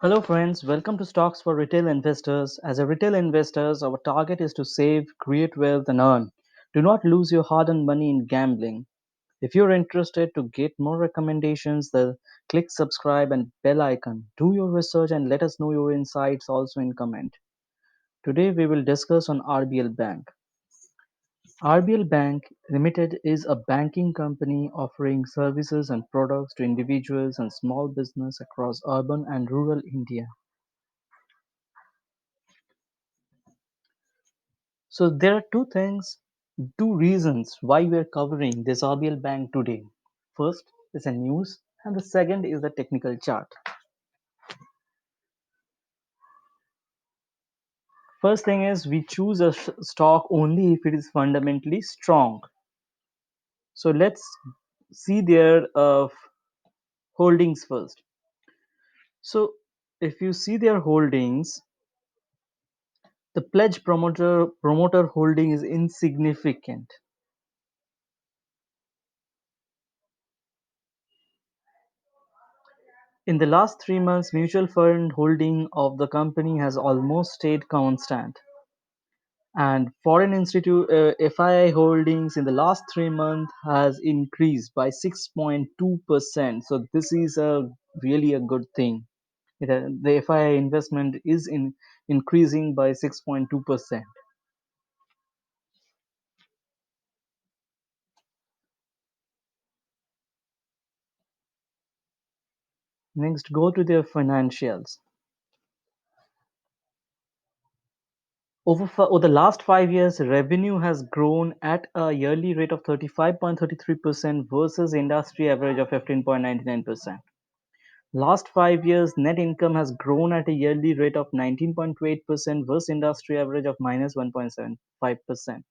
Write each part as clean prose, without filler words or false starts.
Hello friends, welcome to Stocks for Retail Investors. As a retail investors, our target is to save, create wealth and earn. Do not lose your hard-earned money in gambling. If you're interested to get more recommendations, then click subscribe and bell icon. Do your research and let us know your insights also in comment. Today we will discuss on RBL Bank. RBL Bank Limited is a banking company offering services and products to individuals and small business across urban and rural India. So there are two reasons why we are covering this RBL Bank today. First is a news, and the second is a technical chart. First thing is we choose a stock only if it is fundamentally strong. So let's see their holdings first. So if you see their holdings, the pledge promoter holding is insignificant. In the last 3 months, mutual fund holding of the company has almost stayed constant. And foreign institute FII holdings in the last 3 months has increased by 6.2%. So this is a really a good thing. The FII investment is increasing by 6.2%. Next, go to their financials. Over the last 5 years, revenue has grown at a yearly rate of 35.33% versus industry average of 15.99%. Last 5 years, net income has grown at a yearly rate of 19.28% versus industry average of minus 1.75%.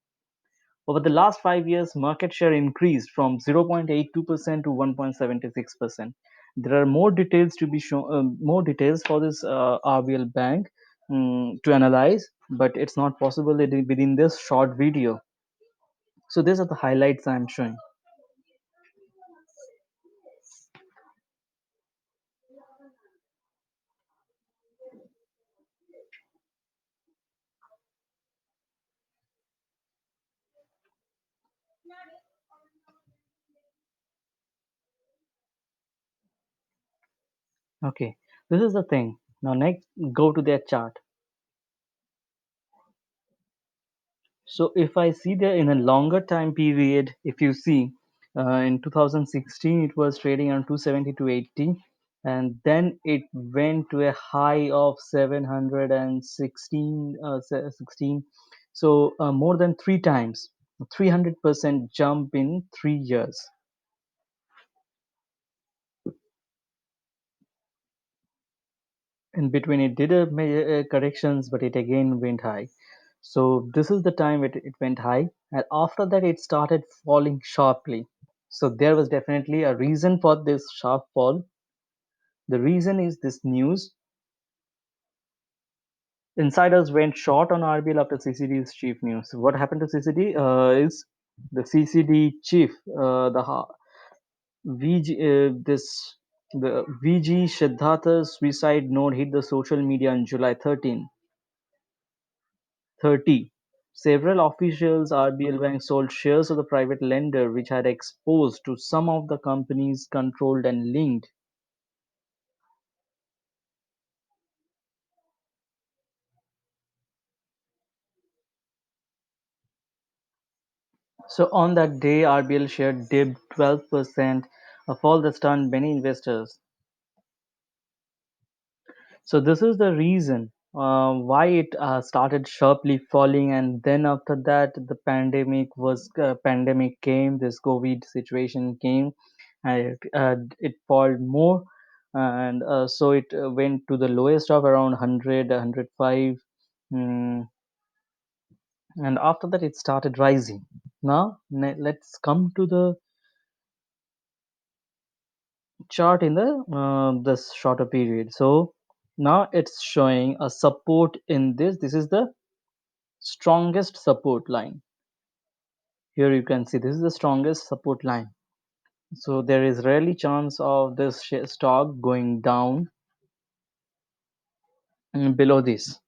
Over the last 5 years, market share increased from 0.82% to 1.76%. There are more details to be shown, more details for this RBL Bank to analyze, but it's not possible within this short video. So these are the highlights I'm showing. Okay, this is the thing. Now next, go to their chart. So if I see there in a longer time period, if you see in 2016 it was trading around 270 to 80, and then it went to a high of 716, 16. So more than three times, 300% jump in 3 years. In between, it did a corrections, but it again went high. So this is the time it went high, and after that it started falling sharply. So there was definitely a reason for this sharp fall. The reason is this news. Insiders went short on RBL after CCD's chief news. What happened to CCD is the CCD chief, VG, the VG Siddhartha's suicide note hit the social media on July 30. Several officials RBL Bank sold shares of the private lender, which had exposed to some of the companies controlled and linked. So on that day, RBL share dipped 12%, a fall that stunned many investors. So this is the reason why it started sharply falling, and then after that, the pandemic came. This COVID situation came, and it fallen more, and so it went to the lowest of around 100, 105, mm, and after that, it started rising. Now let's come to the chart in the this shorter period. So now it's showing a support in this. This is the strongest support line. Here you can see this is the strongest support line. So there is rarely chance of this stock going down. below this.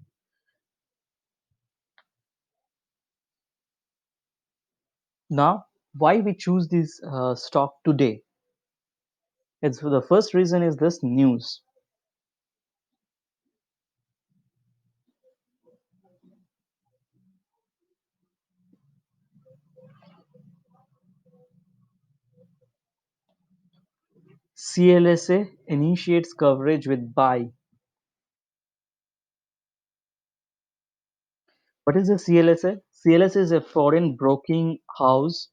Now, why we choose this stock today? It's the first reason is this news. CLSA initiates coverage with buy. What is the CLSA? CLSA is a foreign broking house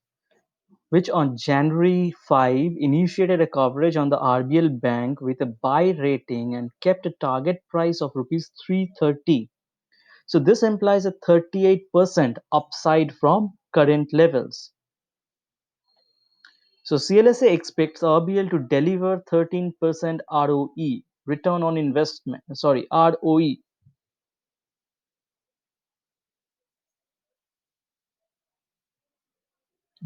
which on January 5 initiated a coverage on the RBL Bank with a buy rating and kept a target price of rupees 330. So this implies a 38% upside from current levels. So CLSA expects RBL to deliver 13% ROE, return on investment, sorry, ROE,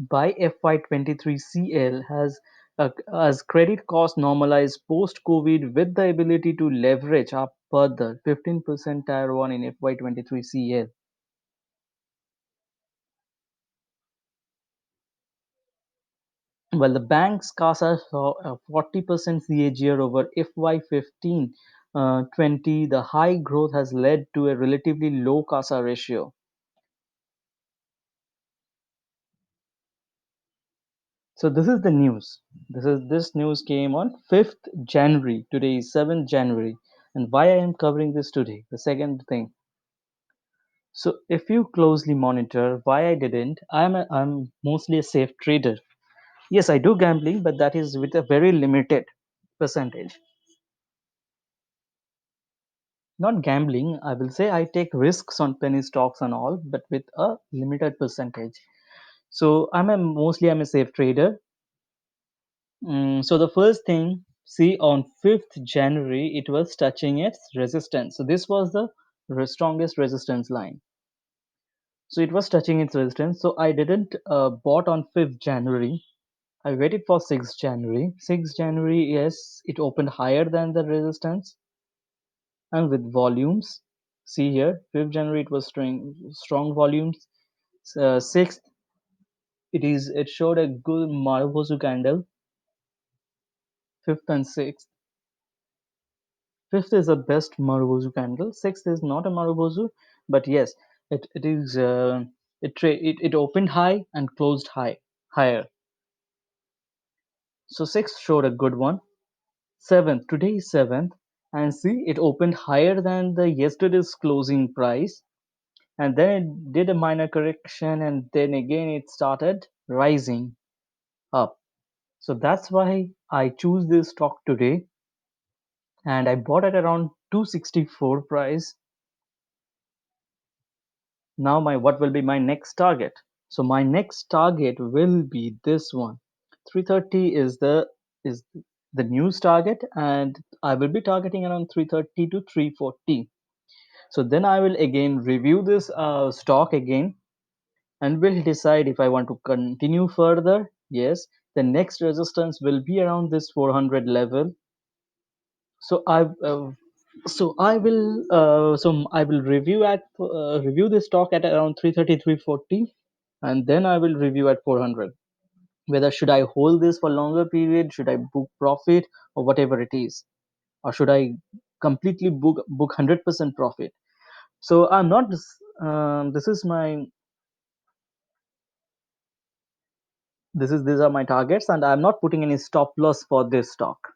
by FY 23. CL has as credit cost normalized post-COVID with the ability to leverage up further 15% Tier 1 in FY 23 CL. While the bank's CASA saw a 40% CAGR over FY 15 20, the high growth has led to a relatively low CASA ratio. So this is the news. This news came on 5th January. Today is 7th January. And why I am covering this today? The second thing. So if you closely monitor why I didn't, I'm mostly a safe trader. Yes, I do gambling, but that is with a very limited percentage. Not gambling, I will say I take risks on penny stocks and all, but with a limited percentage. So I'm a safe trader. So the first thing, see on 5th January, it was touching its resistance. So this was the strongest resistance line. So it was touching its resistance. So I didn't bought on 5th January. I waited for 6th January. 6th January, yes, it opened higher than the resistance and with volumes. See here, 5th January it was strong volumes. 6th, it showed a good Marubozu candle. 5th and 6th. Fifth is the best Marubozu candle. Sixth is not a Marubozu, but yes, it is it opened high and closed higher. So sixth showed a good one. Seventh, today is seventh, and see it opened higher than the yesterday's closing price, and then it did a minor correction, and then again it started rising up. So that's why I choose this stock today, and I bought at around 264 price. Now my what will be my next target? So my next target will be this one. 330 is the news target, and I will be targeting around 330 to 340. So then I will again review this stock again and will decide if I want to continue further. Yes, the next resistance will be around this 400 level. So I will review this stock at around 330 340, and then I will review at 400 whether should I hold this for longer period, should I book profit or whatever it is, or should I completely book 100% profit. So I'm not these are my targets, and I'm not putting any stop loss for this stock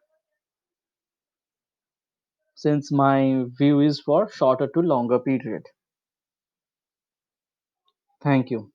since my view is for shorter to longer period. Thank you.